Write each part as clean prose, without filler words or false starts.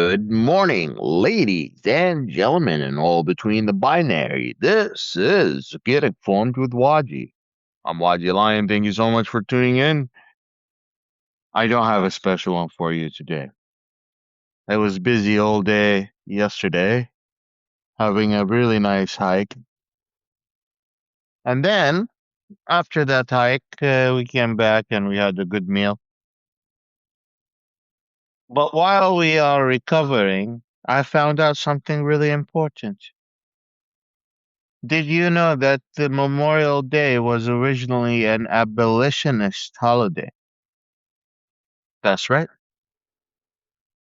Good morning, ladies and gentlemen, and all between the binary. This is Get Informed with Wajeeh. I'm Wajeeh Lion. Thank you so much for tuning in. I don't have a special one for you today. I was busy all day yesterday, having a really nice hike. And then, after that hike, we came back and we had a good meal. But while we are recovering, I found out something really important. Did you know that the Memorial Day was originally an abolitionist holiday? That's right.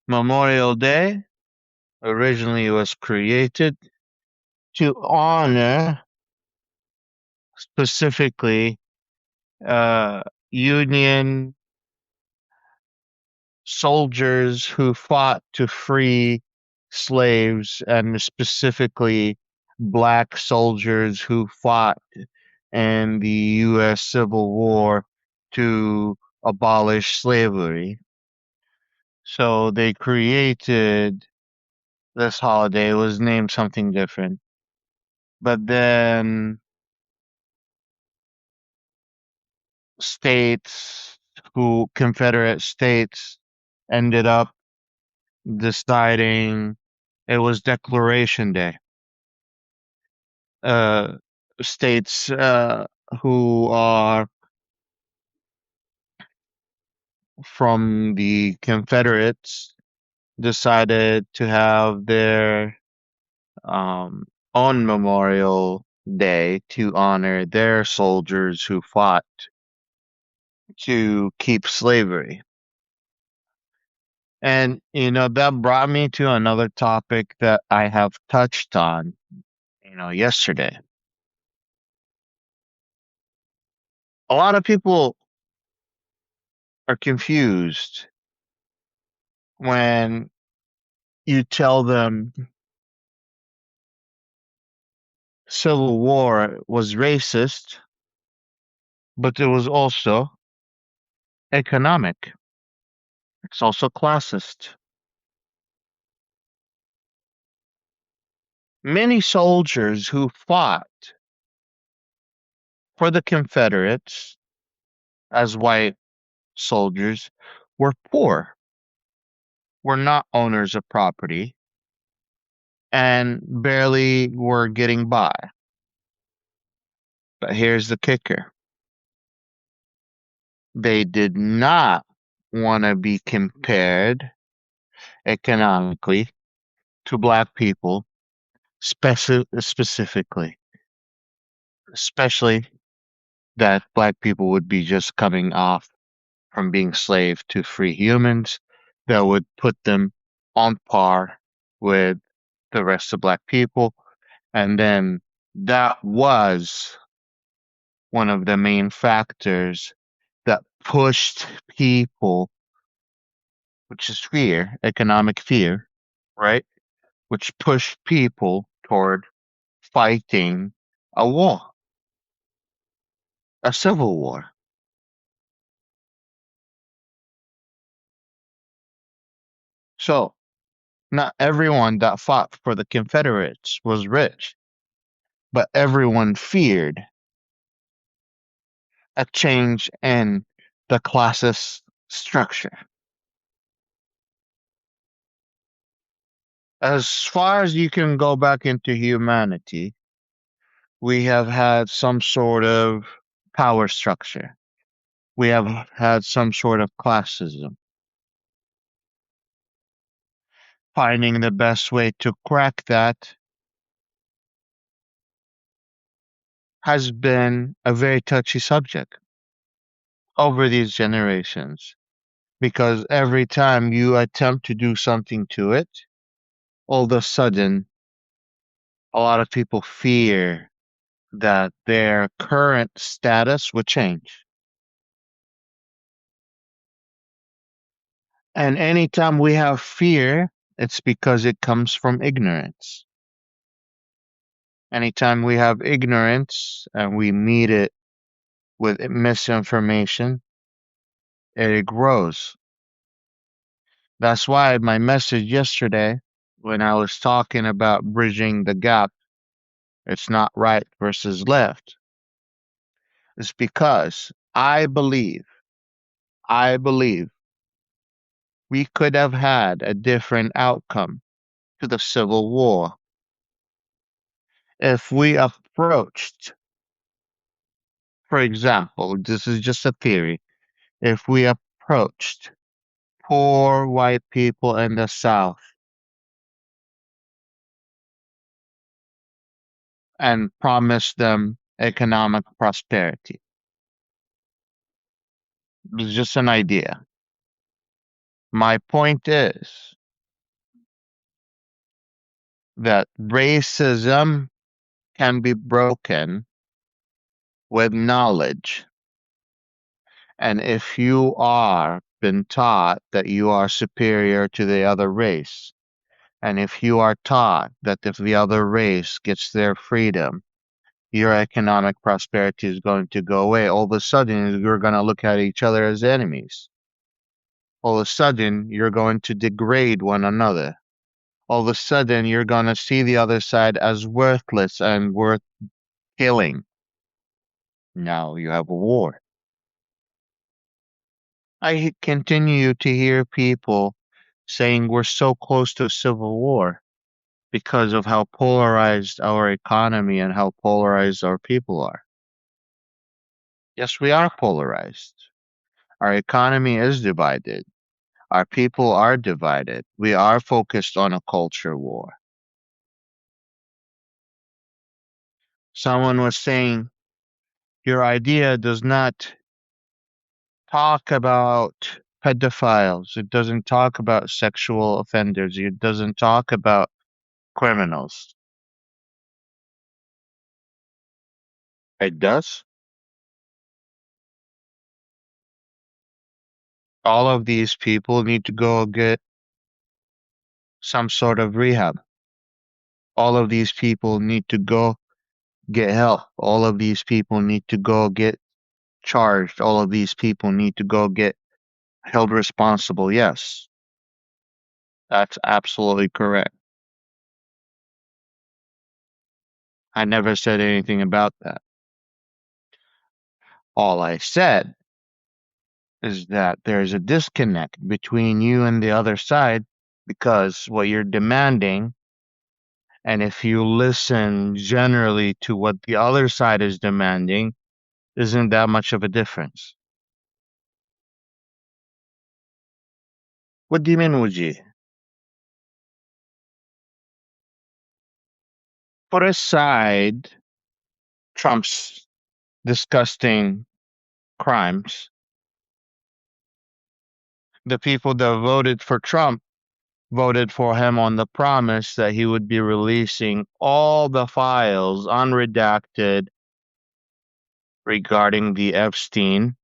Memorial Day originally was created to honor specifically uh, Union soldiers who fought to free slaves, and specifically black soldiers who fought in the U.S. Civil War to abolish slavery. So they created this holiday. It was named something different. But then Confederate states ended up deciding it was Declaration Day. Uh, States who are from the Confederates decided to have their um, on Memorial Day to honor their soldiers who fought to keep slavery. And, that brought me to another topic that I have touched on, yesterday. A lot of people are confused when you tell them Civil War was racist, but it was also economic. It's also classist. Many soldiers who fought for the Confederates as white soldiers were poor, were not owners of property, and barely were getting by. But here's the kicker: they did not want to be compared economically to black people, specifically, especially that black people would be just coming off from being slave to free humans that would put them on par with the rest of black people. And then that was one of the main factors that pushed people, which is fear, economic fear, right? Which pushed people toward fighting a war, a civil war. So, not everyone that fought for the Confederates was rich, but everyone feared a change in the classist structure. As far as you can go back into humanity, we have had some sort of power structure. We have had some sort of classism. Finding the best way to crack that has been a very touchy subject over these generations, because every time you attempt to do something to it, all of a sudden, a lot of people fear that their current status would change. And anytime we have fear, it's because it comes from ignorance. Anytime we have ignorance and we meet it with misinformation, it grows. That's why my message yesterday, when I was talking about bridging the gap, it's not right versus left, is because I believe we could have had a different outcome to the Civil War if we approached, for example, this is just a theory, if we approached poor white people in the South and promised them economic prosperity. It's just an idea. My point is that racism can be broken with knowledge. And if you are been taught that you are superior to the other race, and if you are taught that if the other race gets their freedom, your economic prosperity is going to go away, all of a sudden you're going to look at each other as enemies. All of a sudden you're going to degrade one another. All of a sudden you're going to see the other side as worthless and worth killing. Now you have a war. I continue to hear people saying we're so close to a civil war because of how polarized our economy and how polarized our people are. Yes, we are polarized. Our economy is divided. Our people are divided. We are focused on a culture war. Someone was saying, your idea does not talk about pedophiles. It doesn't talk about sexual offenders. It doesn't talk about criminals. It does. All of these people need to go get some sort of rehab. All of these people need to go get help. All of these people need to go get charged. All of these people need to go get held responsible. Yes, that's absolutely correct. I never said anything about that. All I said is that there's a disconnect between you and the other side because what you're demanding, and if you listen generally to what the other side is demanding, isn't that much of a difference. What do you mean, Wajeeh? Put aside Trump's disgusting crimes. The people that voted for Trump voted for him on the promise that he would be releasing all the files unredacted regarding the Epstein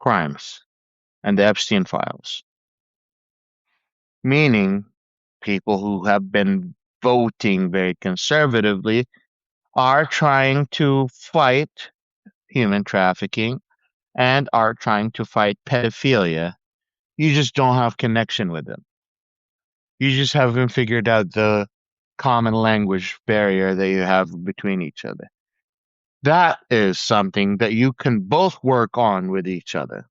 crimes and the Epstein files. Meaning, people who have been voting very conservatively are trying to fight human trafficking and are trying to fight pedophilia. You just don't have connection with them. You just haven't figured out the common language barrier that you have between each other. That is something that you can both work on with each other.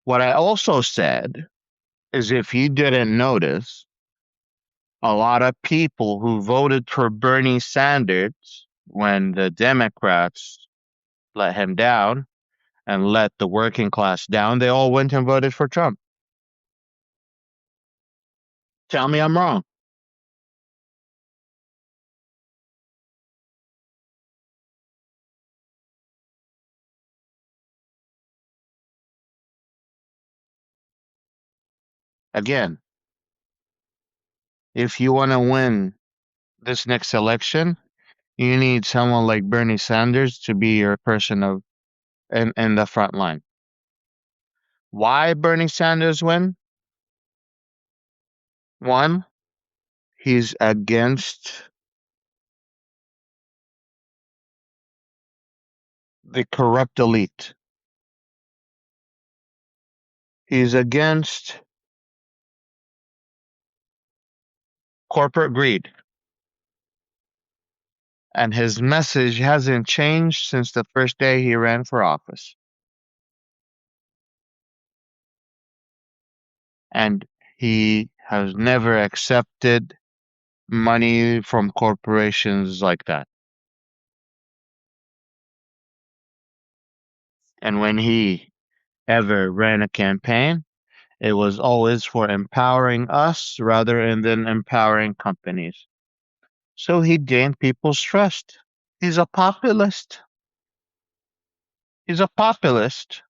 What I also said is if you didn't notice, a lot of people who voted for Bernie Sanders when the Democrats let him down and let the working class down, they all went and voted for Trump. Tell me I'm wrong. Again, if you want to win this next election, you need someone like Bernie Sanders to be your person of in the front line. Why Bernie Sanders win? One, he's against the corrupt elite. He's against corporate greed, and his message hasn't changed since the first day he ran for office. And he has never accepted money from corporations like that. And when he ever ran a campaign, it was always for empowering us rather than empowering companies. So he gained people's trust. He's a populist. He's a populist.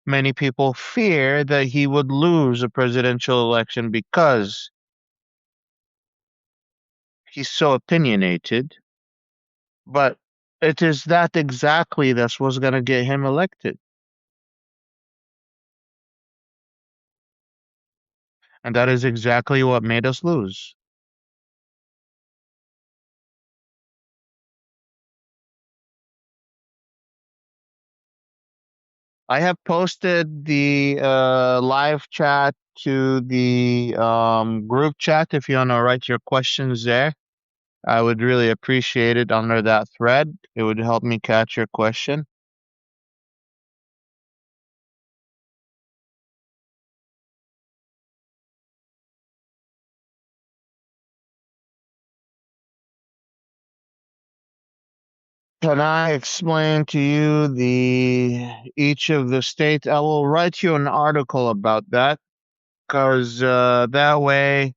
Many people fear that he would lose a presidential election because he's so opinionated, but it is that exactly that's what's going to get him elected. And that is exactly what made us lose. I have posted the live chat to the group chat if you want to write your questions there. I would really appreciate it under that thread. It would help me catch your question. Can I explain to you the each of the states? I will write you an article about that because that way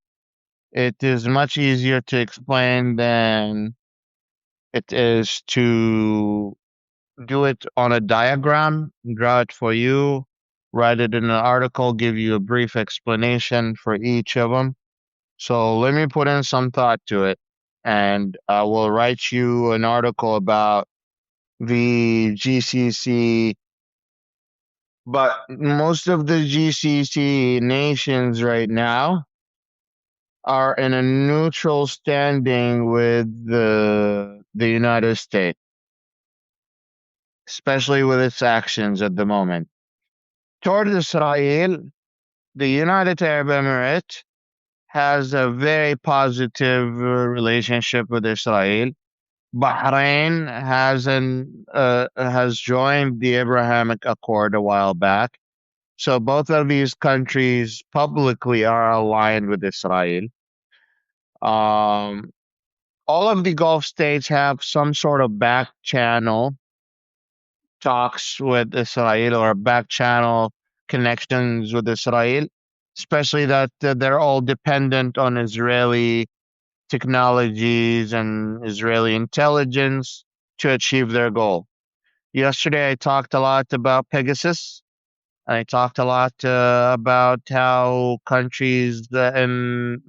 it is much easier to explain than it is to do it on a diagram, draw it for you, write it in an article, give you a brief explanation for each of them. So let me put in some thought to it, and I will write you an article about the GCC. But most of the GCC nations right now are in a neutral standing with the United States, especially with its actions at the moment. Toward Israel, the United Arab Emirates has a very positive relationship with Israel. Bahrain has joined the Abrahamic Accord a while back. So both of these countries publicly are aligned with Israel. Um, all of the Gulf states have some sort of back channel talks with Israel or back channel connections with Israel, especially that they're all dependent on Israeli technologies and Israeli intelligence to achieve their goal. Yesterday, I talked a lot about Pegasus. I talked a lot about how countries in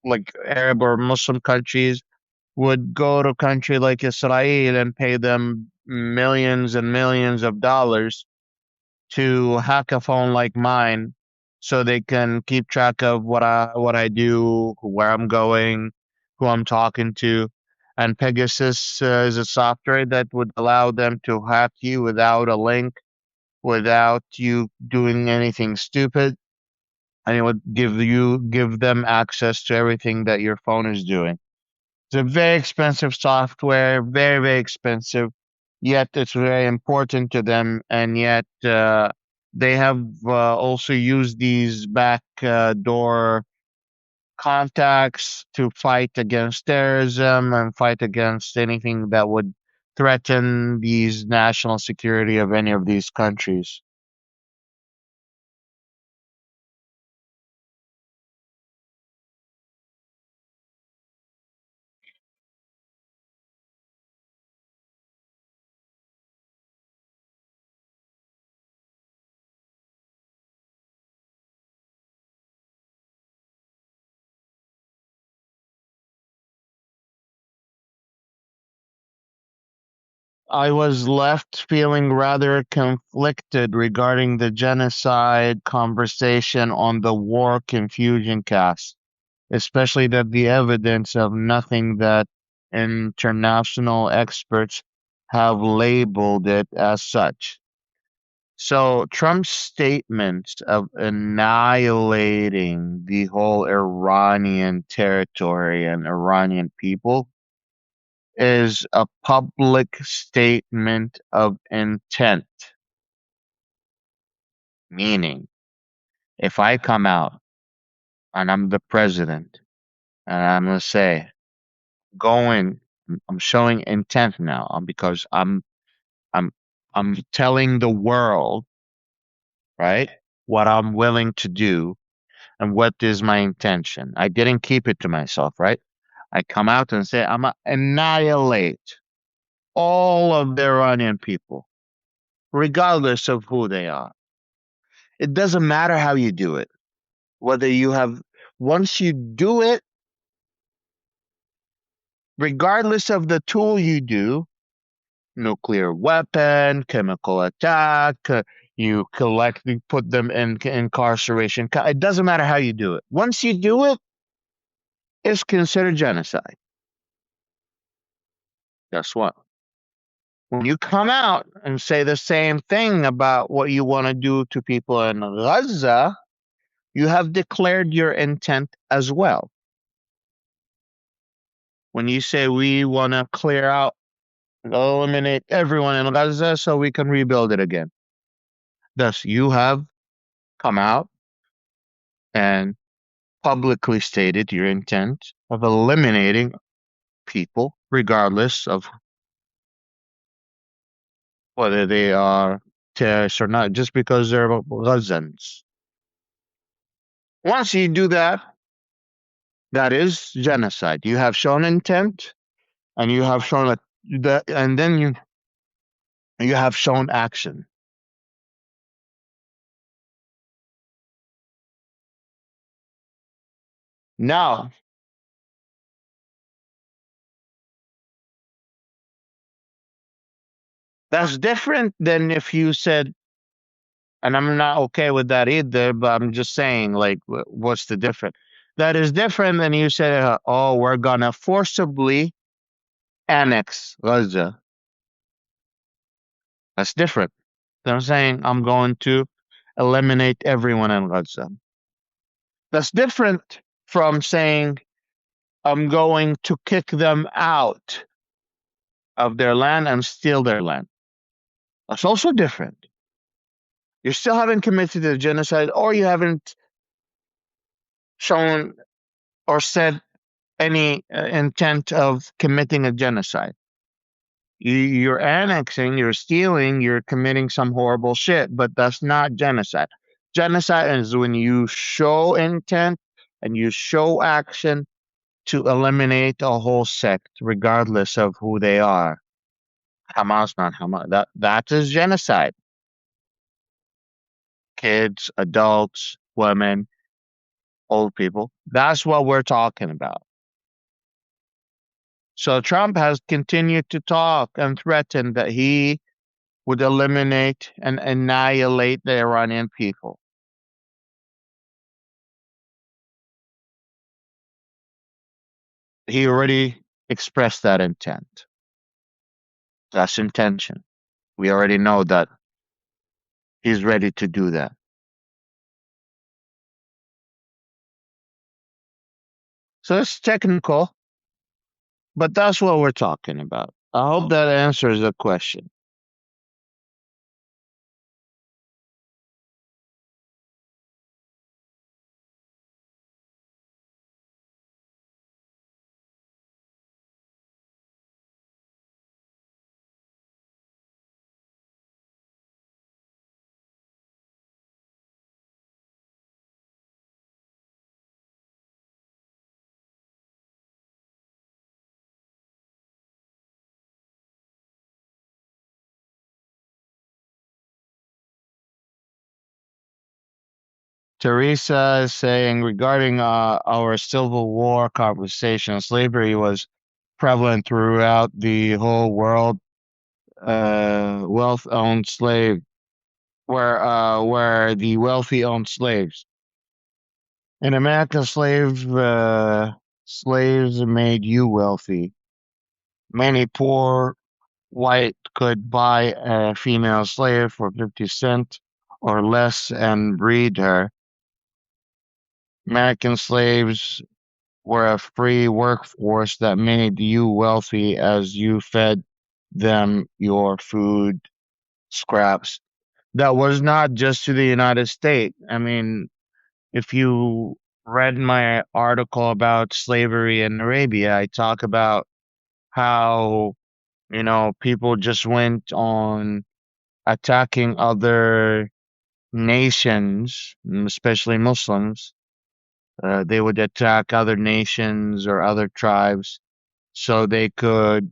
like Arab or Muslim countries would go to a country like Israel and pay them millions and millions of dollars to hack a phone like mine so they can keep track of what I do, where I'm going, who I'm talking to. And Pegasus is a software that would allow them to hack you without a link, without you doing anything stupid, and it would give them access to everything that your phone is doing. It's a very expensive software, very, very expensive, yet it's very important to them. And yet they have also used these back door contacts to fight against terrorism and fight against anything that would threaten these national security of any of these countries. I was left feeling rather conflicted regarding the genocide conversation on the war confusion cast, especially that the evidence of nothing that international experts have labeled it as such. So Trump's statements of annihilating the whole Iranian territory and Iranian people is a public statement of intent. Meaning, if I come out and I'm the president and I'm gonna say, going, I'm showing intent now because I'm, I'm telling the world, right, what I'm willing to do and what is my intention. I didn't keep it to myself, right? I come out and say, I'm gonna annihilate all of the Iranian people, regardless of who they are. It doesn't matter how you do it, whether you have, once you do it, regardless of the tool you do, nuclear weapon, chemical attack, you collect, you put them in incarceration. It doesn't matter how you do it. Once you do it, it's considered genocide. Guess what? When you come out and say the same thing about what you want to do to people in Gaza, you have declared your intent as well. When you say we want to clear out, eliminate everyone in Gaza so we can rebuild it again. Thus, you have come out and publicly stated your intent of eliminating people, regardless of whether they are terrorists or not, just because they're Gazans. Once you do that, that is genocide. You have shown intent, and you have shown that, and then you have shown action. Now, that's different than if you said, and I'm not okay with that either, but I'm just saying, like, what's the difference? That is different than you said, oh, we're gonna forcibly annex Gaza. That's different. I'm saying I'm going to eliminate everyone in Gaza. That's different from saying I'm going to kick them out of their land and steal their land. That's also different. You still haven't committed a genocide, or you haven't shown or said any intent of committing a genocide. You're annexing, you're stealing, you're committing some horrible shit, but that's not genocide. Genocide is when you show intent and you show action to eliminate a whole sect, regardless of who they are. Hamas, not Hamas. That is genocide. Kids, adults, women, old people. That's what we're talking about. So Trump has continued to talk and threaten that he would eliminate and annihilate the Iranian people. He already expressed that intent. That's intention. We already know that he's ready to do that. So it's technical, but that's what we're talking about. I hope that answers the question. Teresa is saying regarding our Civil War conversation, slavery was prevalent throughout the whole world. Wealth owned slave, where the wealthy owned slaves. In America, slaves made you wealthy. Many poor White could buy a female slave for 50 cents or less and breed her. American slaves were a free workforce that made you wealthy as you fed them your food scraps. That was not just to the United States. I mean, if you read my article about slavery in Arabia, I talk about how, people just went on attacking other nations, especially Muslims. They would attack other nations or other tribes so they could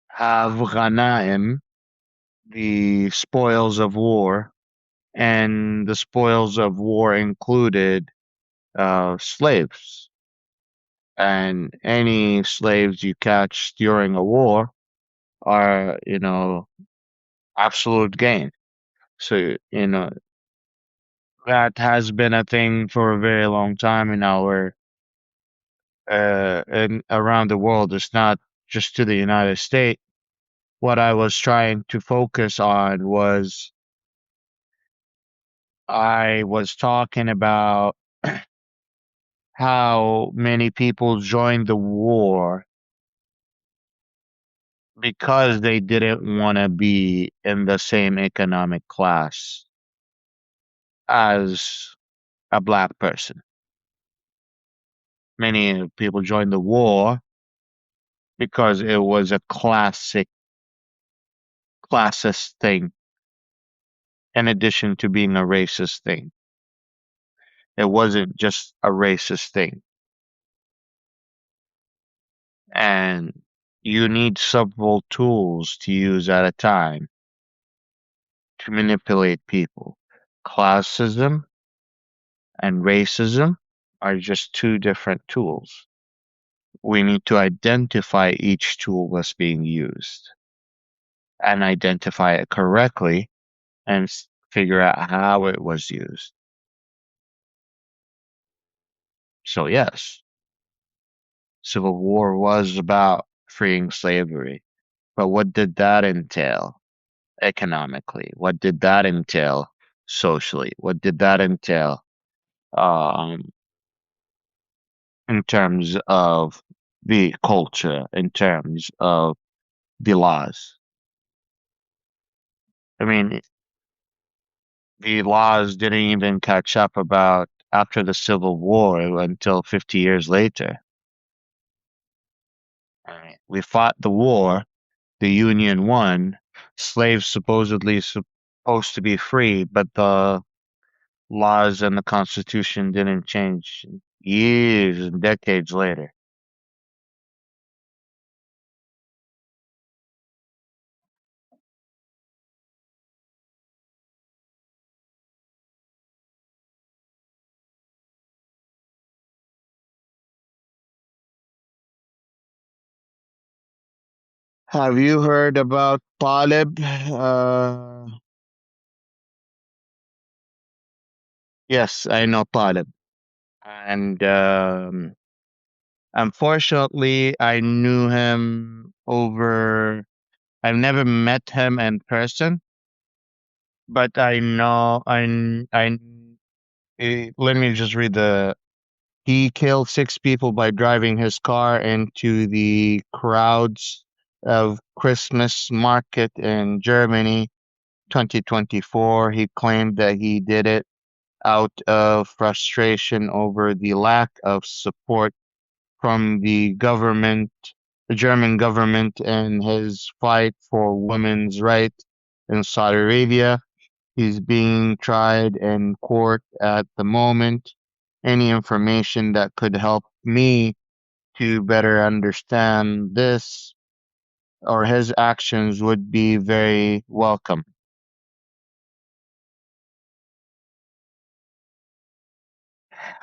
have ghanaim, the spoils of war, and the spoils of war included slaves. And any slaves you catch during a war are, absolute gain. So, that has been a thing for a very long time in our and around the world. It's not just to the United States. What I was trying to focus on was I was talking about how many people joined the war because they didn't want to be in the same economic class as a black person. Many people joined the war because it was a classist thing in addition to being a racist thing. It wasn't just a racist thing. And you need several tools to use at a time to manipulate people. Classism and racism are just two different tools. We need to identify each tool that's being used and identify it correctly and figure out how it was used. So, yes, Civil War was about freeing slavery. But what did that entail economically? What did that entail socially? What did that entail um, in terms of the culture, in terms of the laws? I mean, the laws didn't even catch up about after the Civil War until 50 years later. I mean, we fought the war, the Union won, slaves supposedly supposed to be free, but the laws and the Constitution didn't change years and decades later. Have you heard about Talib? Yes, I know Talib. And unfortunately, I knew him over, I've never met him in person, but I know, let me just read the, he killed six people by driving his car into the crowds of Christmas market in Germany, 2024. He claimed that he did it out of frustration over the lack of support from the German government, and his fight for women's rights in Saudi Arabia. He's being tried in court at the moment. Any information that could help me to better understand this or his actions would be very welcome.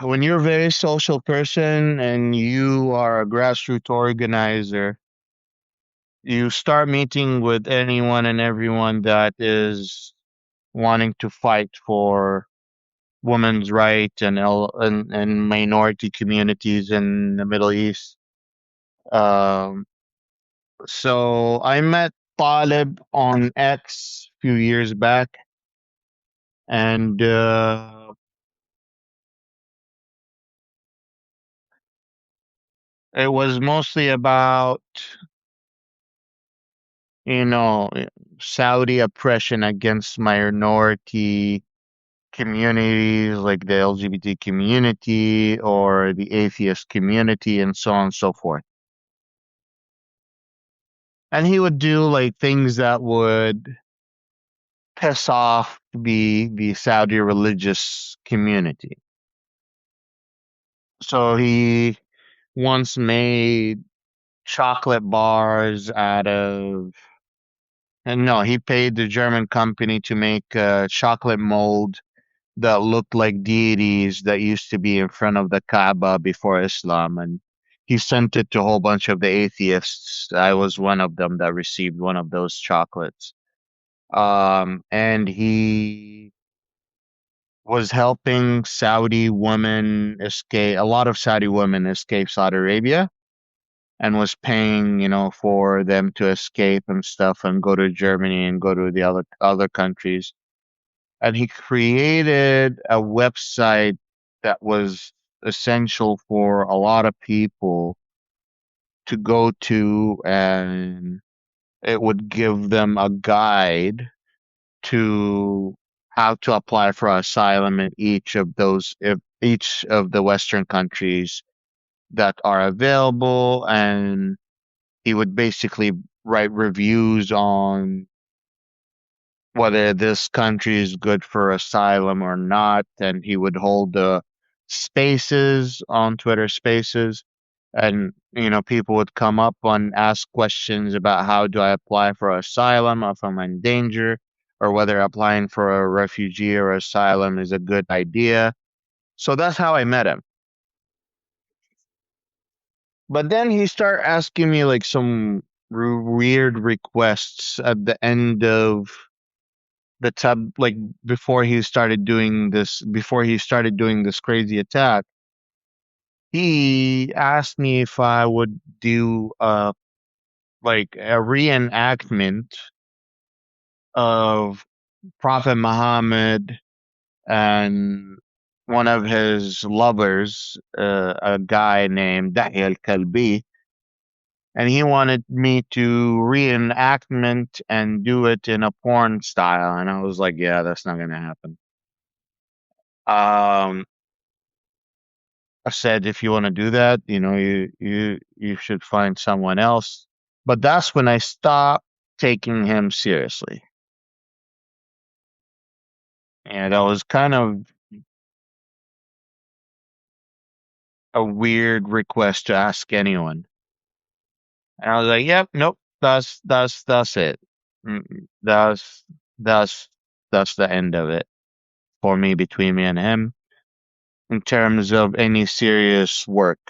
When you're a very social person and you are a grassroots organizer, you start meeting with anyone and everyone that is wanting to fight for women's rights and minority communities in the Middle East. Um, So I met Talib on X a few years back, and it was mostly about, you know, Saudi oppression against minority communities like the LGBT community or the atheist community and so on and so forth. And he would do like things that would piss off the Saudi religious community. So he once made chocolate bars out of, and no, he paid the German company to make a chocolate mold that looked like deities that used to be in front of the Kaaba before Islam. And he sent it to a whole bunch of the atheists. I was one of them that received one of those chocolates. And he was helping Saudi women escape, a lot of Saudi women escape Saudi Arabia, and was paying, for them to escape and stuff and go to Germany and go to the other countries. And he created a website that was essential for a lot of people to go to, and it would give them a guide to how to apply for asylum in each of the Western countries that are available. And he would basically write reviews on whether this country is good for asylum or not. And he would hold the spaces on Twitter Spaces, and people would come up and ask questions about how do I apply for asylum if I'm in danger, or whether applying for a refugee or asylum is a good idea. So that's how I met him. But then he started asking me like some weird requests at the end of the tub, like before he started doing this crazy attack. He asked me if I would do like a reenactment of Prophet Muhammad and one of his lovers, a guy named Dahi al-Kalbi, and he wanted me to reenactment and do it in a porn style. And I was like, yeah, that's not gonna happen. Um, I said, if you want to do that, you should find someone else. But that's when I stopped taking him seriously. And that was kind of a weird request to ask anyone. And I was like, yep, nope, that's it. That's that's that's the end of it for me, between me and him, in terms of any serious work.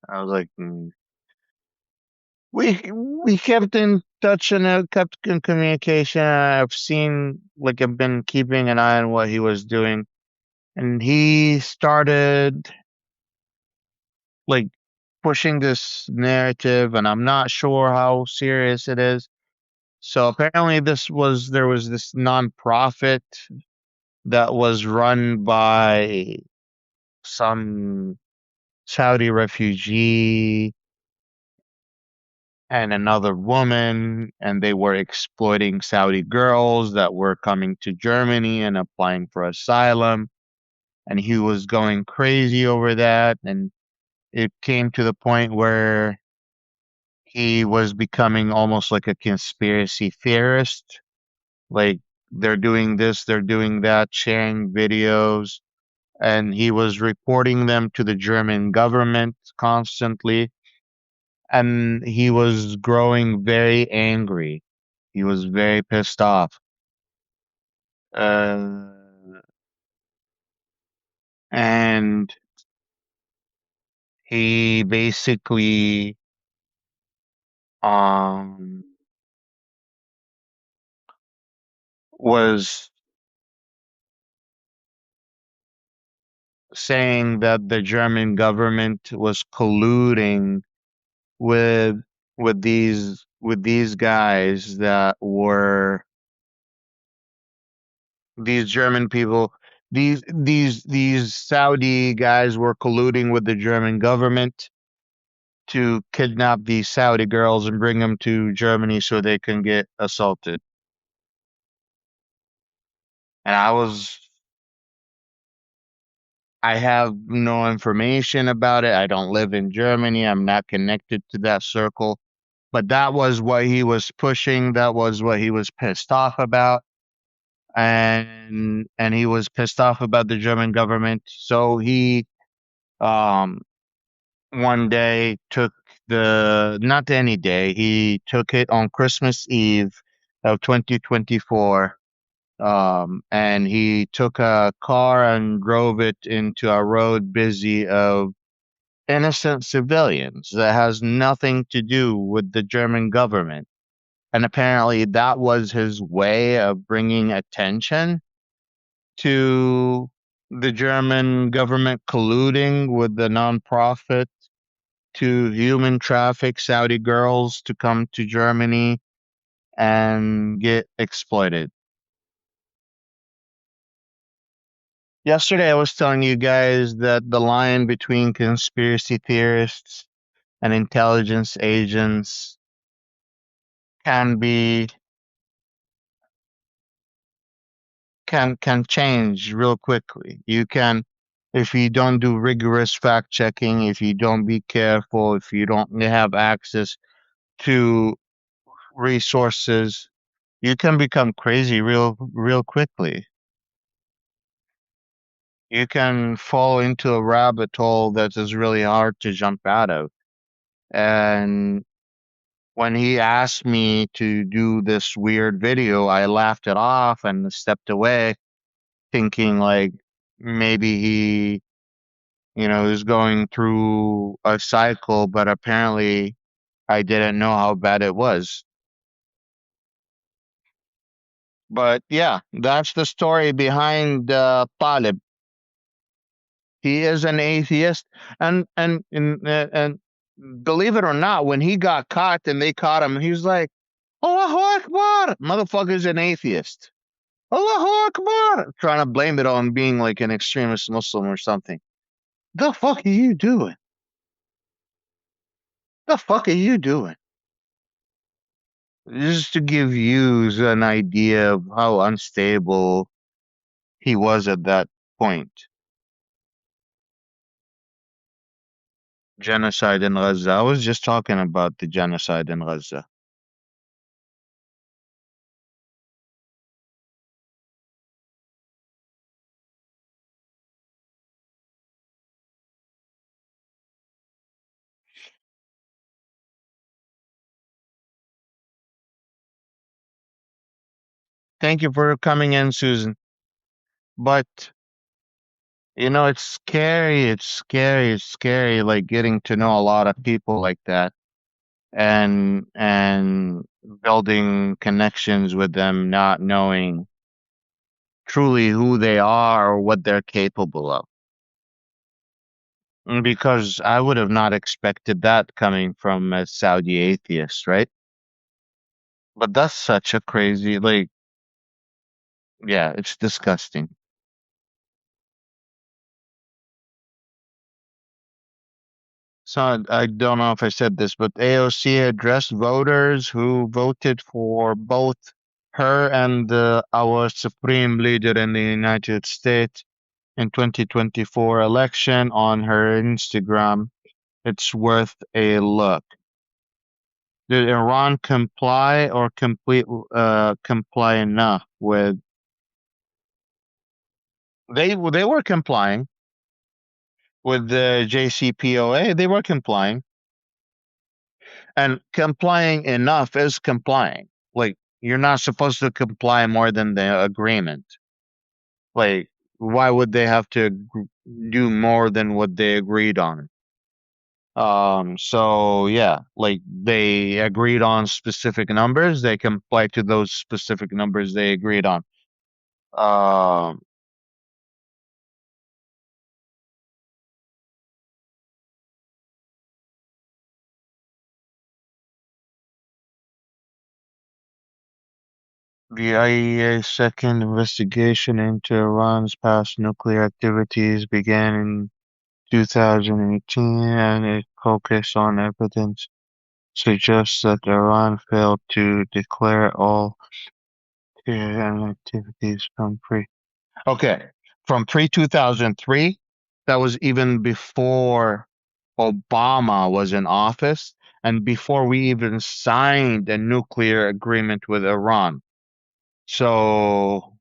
I was like, we kept in touch and kept in communication. I've seen, like, I've been keeping an eye on what he was doing, and he started like pushing this narrative, and I'm not sure how serious it is. So apparently, there was this nonprofit that was run by some Saudi refugee and another woman, and they were exploiting Saudi girls that were coming to Germany and applying for asylum. And he was going crazy over that. And it came to the point where he was becoming almost like a conspiracy theorist. Like, they're doing this, they're doing that, sharing videos. And he was reporting them to the German government constantly. And he was growing very angry. He was very pissed off. Uh, and he basically um was saying that the German government was colluding with these with these guys that were these German people. These Saudi guys were colluding with the German government to kidnap these Saudi girls and bring them to Germany so they can get assaulted. And I have no information about it. I don't live in Germany. I'm not connected to that circle. But that was what he was pushing. That was what he was pissed off about. And he was pissed off about the German government. So he um one day took the not any day, he took it on Christmas Eve of 2024. And he took a car and drove it into a road busy of innocent civilians that has nothing to do with the German government. And apparently that was his way of bringing attention to the German government colluding with the nonprofit to human traffic Saudi girls to come to Germany and get exploited. Yesterday, I was telling you guys that the line between conspiracy theorists and intelligence agents can be can change real quickly. You can, if you don't do rigorous fact checking, if you don't be careful, if you don't have access to resources, you can become crazy real quickly. You can fall into a rabbit hole that is really hard to jump out of. And when he asked me to do this weird video, I laughed it off and stepped away, thinking like maybe he, is going through a cycle, but apparently I didn't know how bad it was. But yeah, that's the story behind Talib. He is an atheist, and believe it or not, when he got caught and they caught him, he was like, "Allahu Akbar, motherfucker's an atheist." Allahu Akbar, trying to blame it on being like an extremist Muslim or something. The fuck are you doing? The fuck are you doing? Just to give you an idea of how unstable he was at that point. Genocide in Gaza. I was just talking about the genocide in Gaza. Thank you for coming in, Susan. But it's scary. It's scary. It's scary. Like getting to know a lot of people like that, and building connections with them, not knowing truly who they are or what they're capable of. Because I would have not expected that coming from a Saudi atheist, right? But that's such a crazy, like, yeah, it's disgusting. So I don't know if I said this, but AOC addressed voters who voted for both her and our supreme leader in the United States in 2024 election on her Instagram. It's worth a look. Did Iran comply or comply enough with they were complying with the JCPOA. They were complying, and complying enough is complying. Like you're not supposed to comply more than the agreement. Like why would they have to do more than what they agreed on? So yeah, like they agreed on specific numbers, they comply to those specific numbers they agreed on. Um, The IAEA's second investigation into Iran's past nuclear activities began in 2018, and it focused on evidence suggests that Iran failed to declare all Tehran activities from pre. Okay, from pre 2003, that was even before Obama was in office and before we even signed a nuclear agreement with Iran. So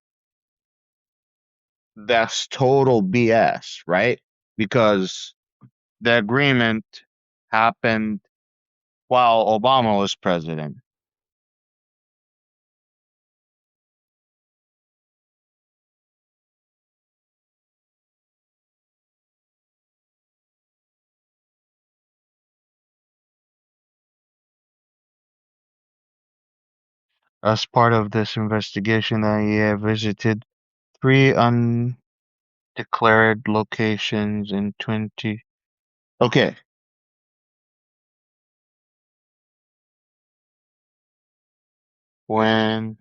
that's total BS, right? Because the agreement happened while Obama was president. As part of this investigation, the IAEA visited three undeclared locations in 20. Okay, when.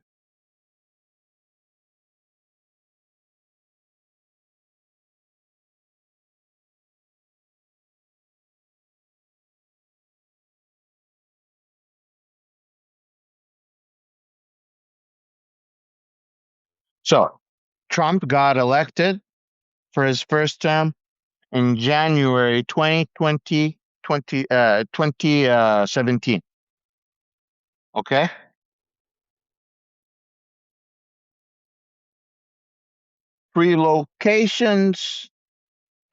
So Trump got elected for his first term in January 2020, 2017. Okay. Three locations,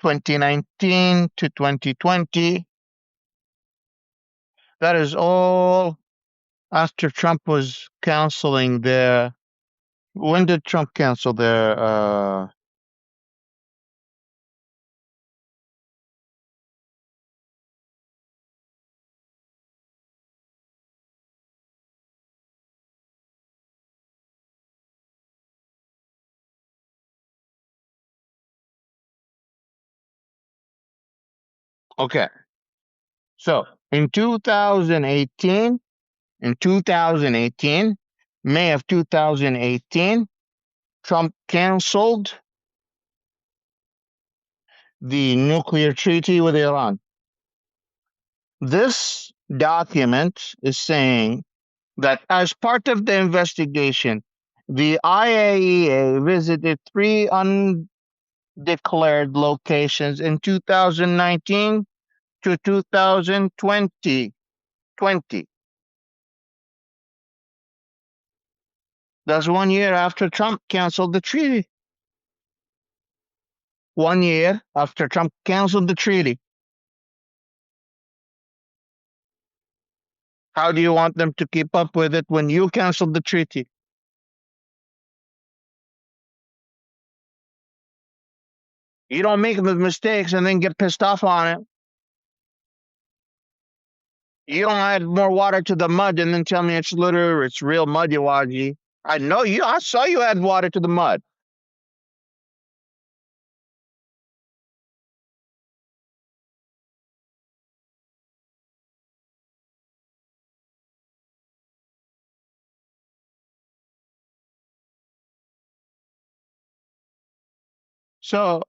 2019 to 2020. That is all after Trump was canceling their. When did Trump cancel their? Okay. So in 2018, in 2018, May of 2018, Trump canceled the nuclear treaty with Iran. This document is saying that as part of the investigation, the IAEA visited three undeclared locations in 2019 to 2020. That's 1 year after Trump canceled the treaty. 1 year after Trump canceled the treaty. How do you want them to keep up with it when you canceled the treaty? You don't make the mistakes and then get pissed off on it. You don't add more water to the mud and then tell me it's litter, it's real mud, you Wajeeh. I know you. I saw you add water to the mud. So,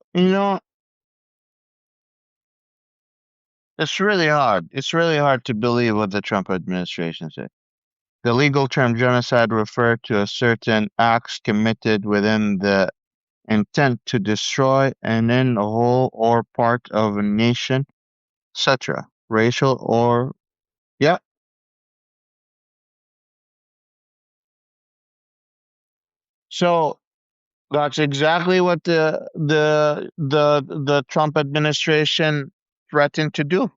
it's really hard. It's really hard to believe what the Trump administration said. The legal term genocide referred to a certain acts committed within the intent to destroy and in a whole or part of a nation, etc. Racial or yeah. So that's exactly what the Trump administration threatened to do.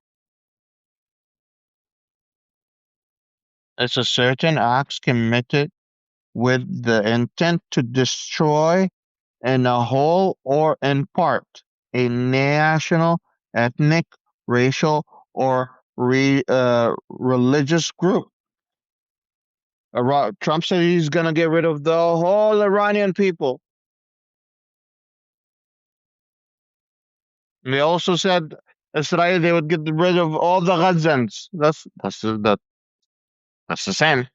It's a certain acts committed with the intent to destroy in a whole or in part a national, ethnic, racial, or religious group. Trump said he's going to get rid of the whole Iranian people. They also said Israel they would get rid of all the Gazans. That's the same.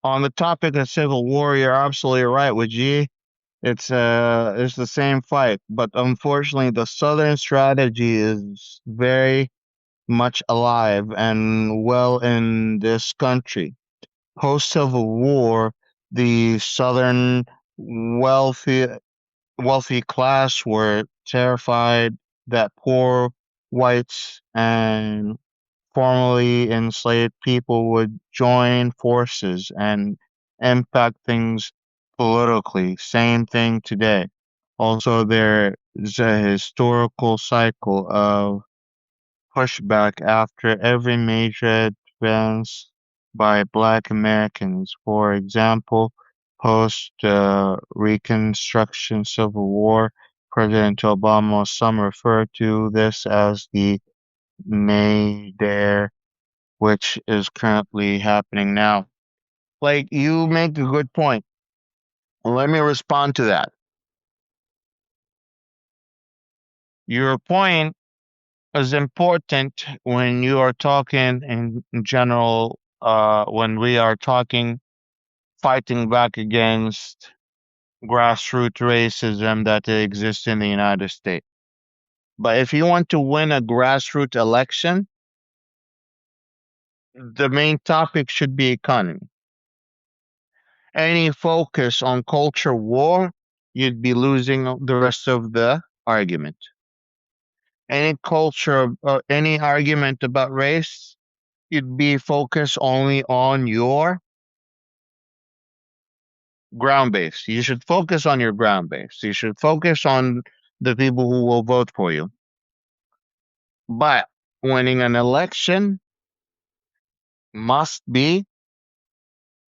On the topic of civil war, you're absolutely right, Wajeeh. It's the same fight, but unfortunately, the Southern strategy is very much alive and well in this country. Post Civil War, the Southern wealthy wealthy class were terrified that poor whites and formerly enslaved people would join forces and impact things politically. Same thing today. Also, there is a historical cycle of pushback after every major advance by Black Americans. For example, post Reconstruction Civil War, President Obama some referred to this as the May Dare, which is currently happening now. Like, you make a good point. Let me respond to that. Your point is important when you are talking in general, when we are talking, fighting back against grassroots racism that exists in the United States. But if you want to win a grassroots election, the main topic should be economy. Any focus on culture war, you'd be losing the rest of the argument. Any culture, any argument about race, you'd be focused only on your ground base. You should focus on your ground base. You should focus on the people who will vote for you. But winning an election must be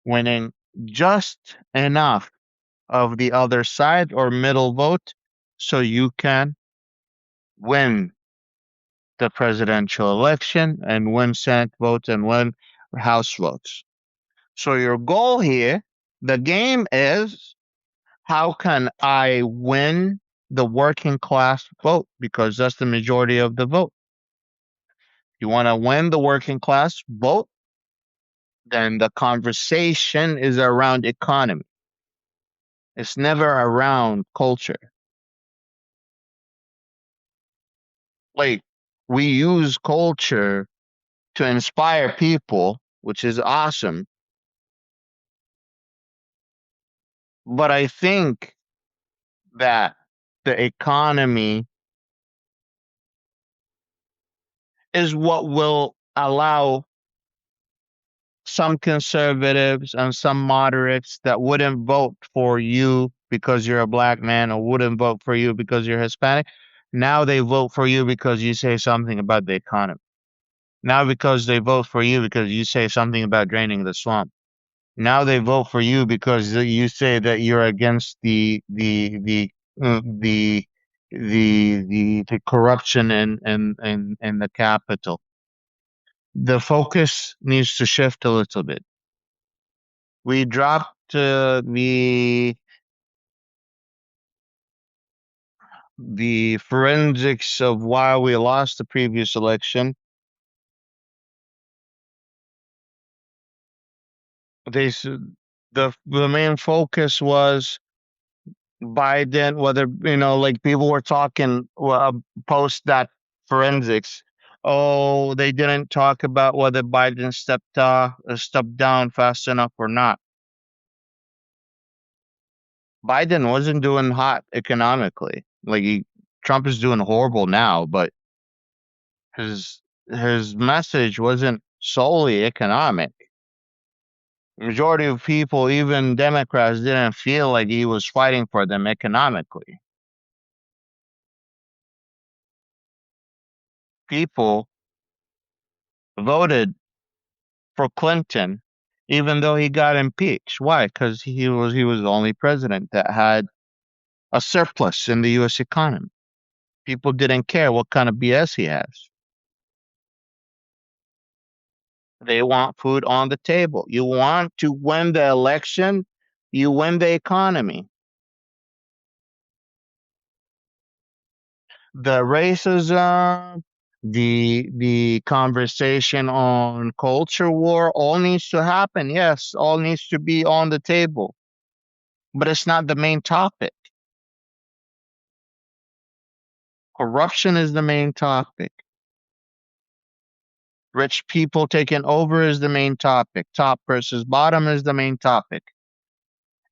winning just enough of the other side or middle vote so you can win the presidential election and win Senate votes and win House votes. So your goal here, the game is, how can I win the working class vote? Because that's the majority of the vote. You want to win the working class vote, then the conversation is around economy. It's never around culture. Like, we use culture to inspire people, which is awesome. But I think that the economy is what will allow some conservatives and some moderates that wouldn't vote for you because you're a black man or wouldn't vote for you because you're Hispanic. Now they vote for you because you say something about the economy. Now because they vote for you because you say something about draining the swamp. Now they vote for you because you say that you're against uh, the the corruption in the capital. The focus needs to shift a little bit. We dropped the forensics of why we lost the previous election. They s- the main focus was Biden, whether, like, people were talking, post that forensics. Oh, they didn't talk about whether Biden stepped down fast enough or not. Biden wasn't doing hot economically. Like, Trump is doing horrible now, but his message wasn't solely economic. Majority of people, even Democrats, didn't feel like he was fighting for them economically. People voted for Clinton, even though he got impeached. Why? Because he was the only president that had a surplus in the U.S. economy. People didn't care what kind of BS he has. They want food on the table. You want to win the election, you win the economy. The racism, The conversation on culture war all needs to happen. Yes, all needs to be on the table, but it's not the main topic. Corruption is the main topic. Rich people taking over is the main topic. Top versus bottom is the main topic.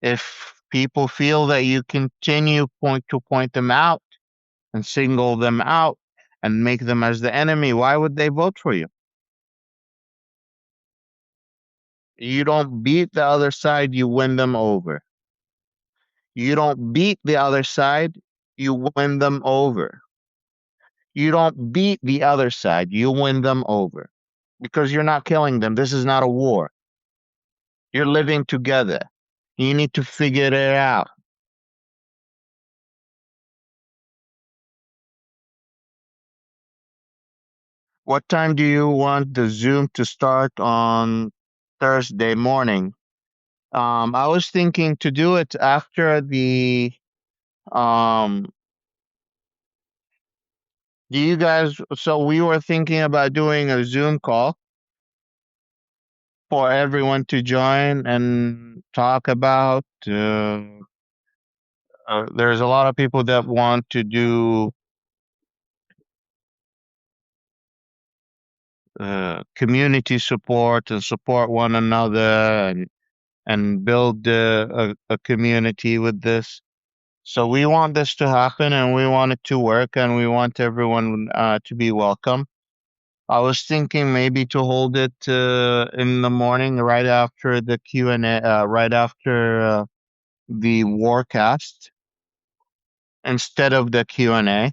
If people feel that you continue to point them out and single them out and make them as the enemy, why would they vote for you? You don't beat the other side, you win them over. You don't beat the other side, you win them over. You don't beat the other side, you win them over. Because you're not killing them. This is not a war. You're living together. You need to figure it out. What time do you want the Zoom to start on Thursday morning? I was thinking to do it after the um do you guys so we were thinking about doing a Zoom call for everyone to join and talk about there's a lot of people that want to do community support and support one another and build a community with this. So we want this to happen and we want it to work and we want everyone to be welcome. I was thinking maybe to hold it in the morning right after the Q&A, right after the Warcast instead of the Q&A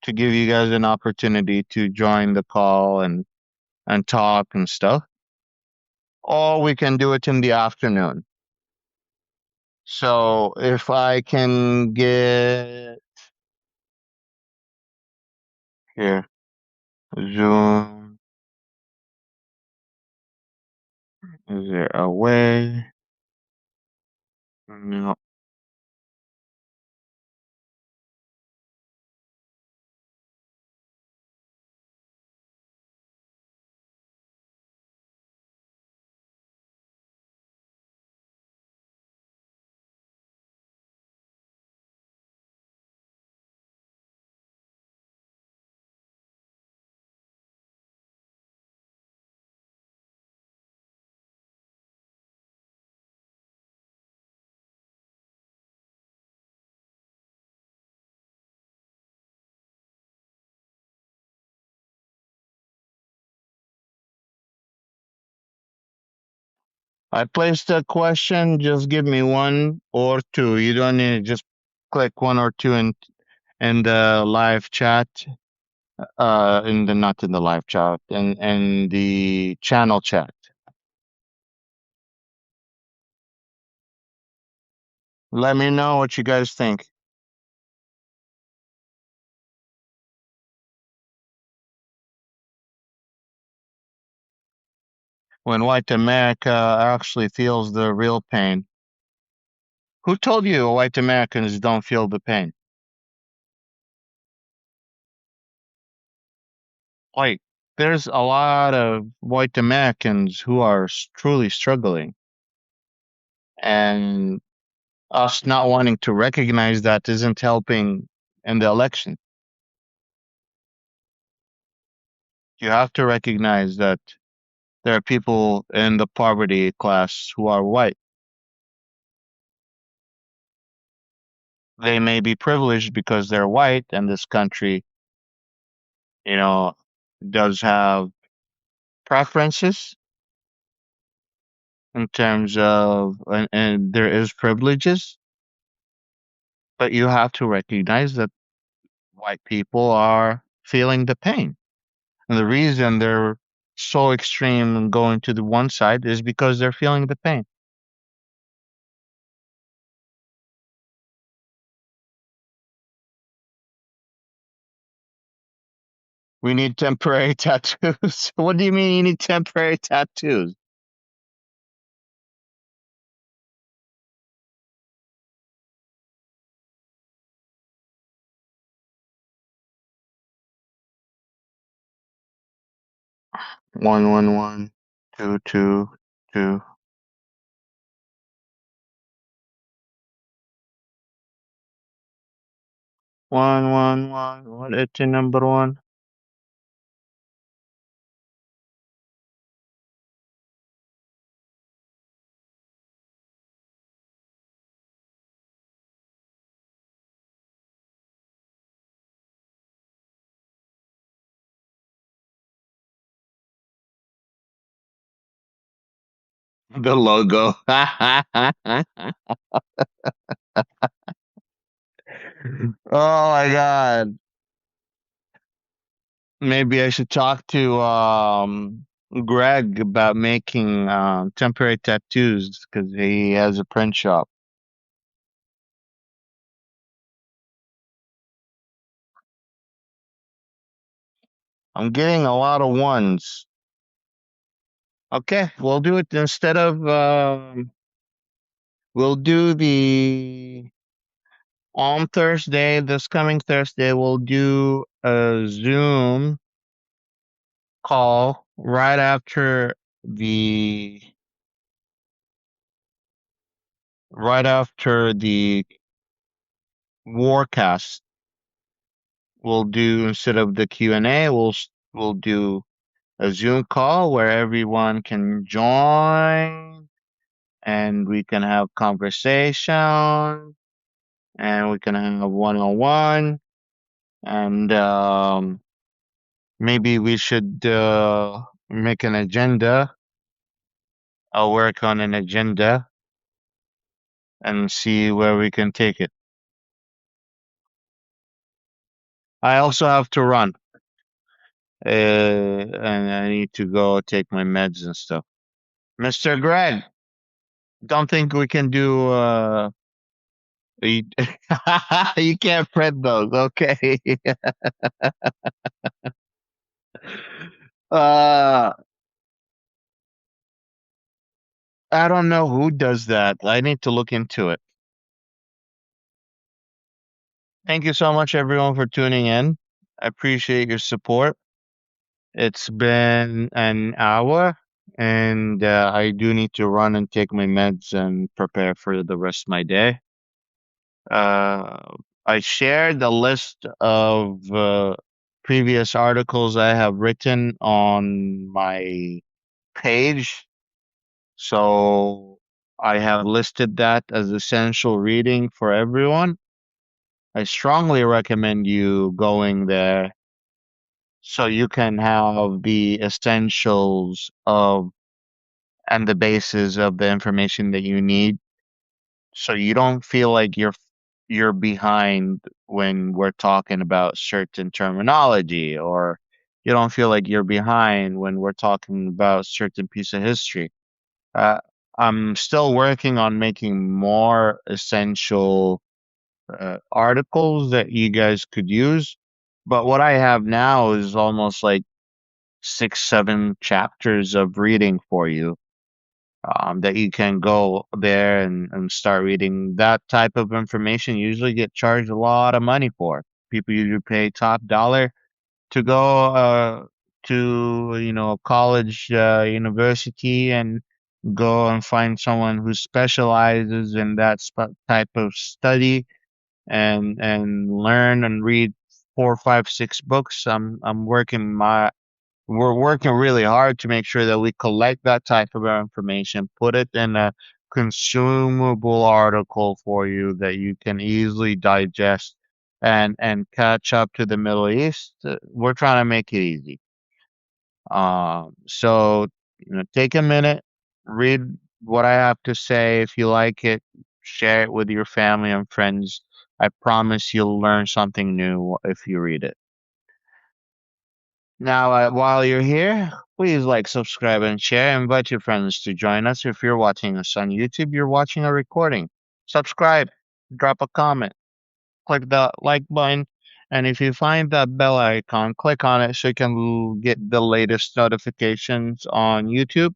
to give you guys an opportunity to join the call and talk and stuff. Or we can do it in the afternoon. So if I can get here, Zoom, is there a way? No. I placed a question. Just give me one or two. You don't need to just click one or two in the live chat. In the not in the live chat in the channel chat. Let me know what you guys think. When white America actually feels the real pain. Who told you white Americans don't feel the pain? Like, there's a lot of white Americans who are truly struggling, and us not wanting to recognize that isn't helping in the election. You have to recognize that there are people in the poverty class who are white. They may be privileged because they're white, and this country, you know, does have preferences in terms of, and there is privileges, but you have to recognize that white people are feeling the pain. And the reason they're so extreme and going to the one side is because they're feeling the pain. We need temporary tattoos. What do you mean you need temporary tattoos? One, one, one, two, two, two. One, one, one. What is the number one? The logo. Oh my God. Maybe I should talk to Greg about making temporary tattoos because he has a print shop. I'm getting a lot of ones. Okay, we'll do it instead of we'll do the on Thursday, this coming Thursday, we'll do a Zoom call right after the the warcast. We'll do instead of the Q&A, we'll do a Zoom call where everyone can join and we can have conversation and we can have one-on-one and maybe we should make an agenda. I'll work on an agenda and see where we can take it. I also have to run, and I need to go take my meds and stuff. Mr. Greg, don't think we can do you, you can't print those, okay? uh I don't know who does that. I need to look into it. Thank you so much everyone for tuning in. I appreciate your support. It's been an hour and I do need to run and take my meds and prepare for the rest of my day. Uh, I shared the list of previous articles I have written on my page. So I have listed that as essential reading for everyone. I strongly recommend you going there so you can have the essentials of and the basis of the information that you need so you don't feel like you're behind when we're talking about certain terminology or you don't feel like you're behind when we're talking about certain piece of history. uh, I'm still working on making more essential articles that you guys could use, but what I have now is almost like 6 7 chapters of reading for you, that you can go there and start reading. That type of information usually get charged a lot of money for. People usually pay top dollar to go to a college, university, and go and find someone who specializes in that type of study and learn and read 4 5 6 books. I'm working my We're working really hard to make sure that we collect that type of information, put it in a consumable article for you that you can easily digest and catch up to the Middle East. We're trying to make it easy. So take a minute, read what I have to say. If you like it, share it with your family and friends. I promise you'll learn something new if you read it. Now, while you're here, please like, subscribe, and share. Invite your friends to join us. If you're watching us on YouTube, you're watching a recording. Subscribe, drop a comment, click the like button, and if you find that bell icon, click on it so you can get the latest notifications on YouTube.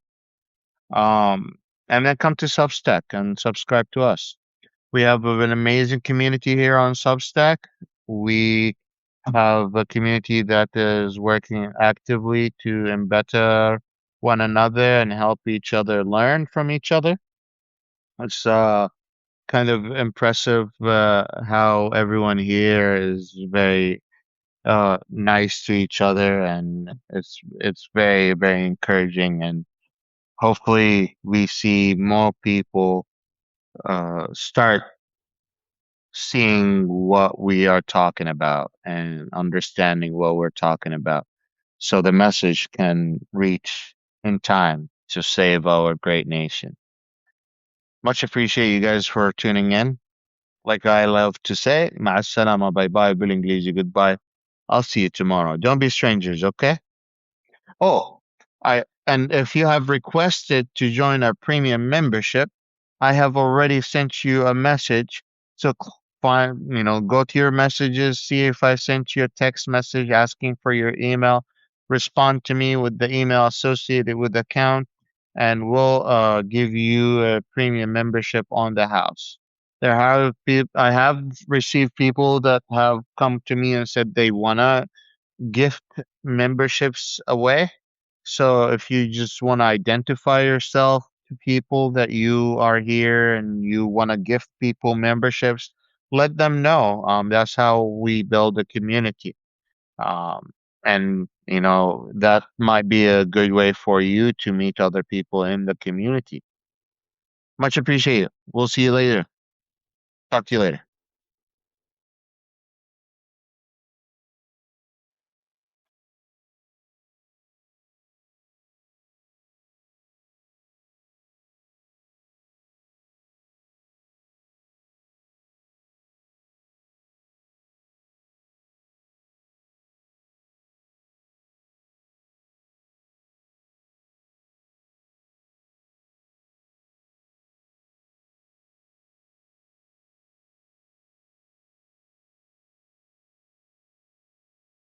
Um, and then come to Substack and subscribe to us. We have an amazing community here on Substack. We have a community that is working actively to better one another and help each other learn from each other. It's kind of impressive how everyone here is very nice to each other, and it's very very encouraging. And hopefully, we see more people start seeing what we are talking about and understanding what we're talking about, so the message can reach in time to save our great nation. Much appreciate you guys for tuning in. Like I love to say, مع السلامة, bye bye بالإنجليزي, goodbye. I'll see you tomorrow. Don't be strangers, okay? Oh, and if you have requested to join our premium membership, I have already sent you a message. So go to your messages, see if I sent you a text message asking for your email. Respond to me with the email associated with the account, and we'll give you a premium membership on the house. I have received people that have come to me and said they wanna gift memberships away. So if you just want to identify yourself to people that you are here and you want to gift people memberships, let them know. That's how we build a community. And that might be a good way for you to meet other people in the community. Much appreciated. We'll see you later. Talk to you later.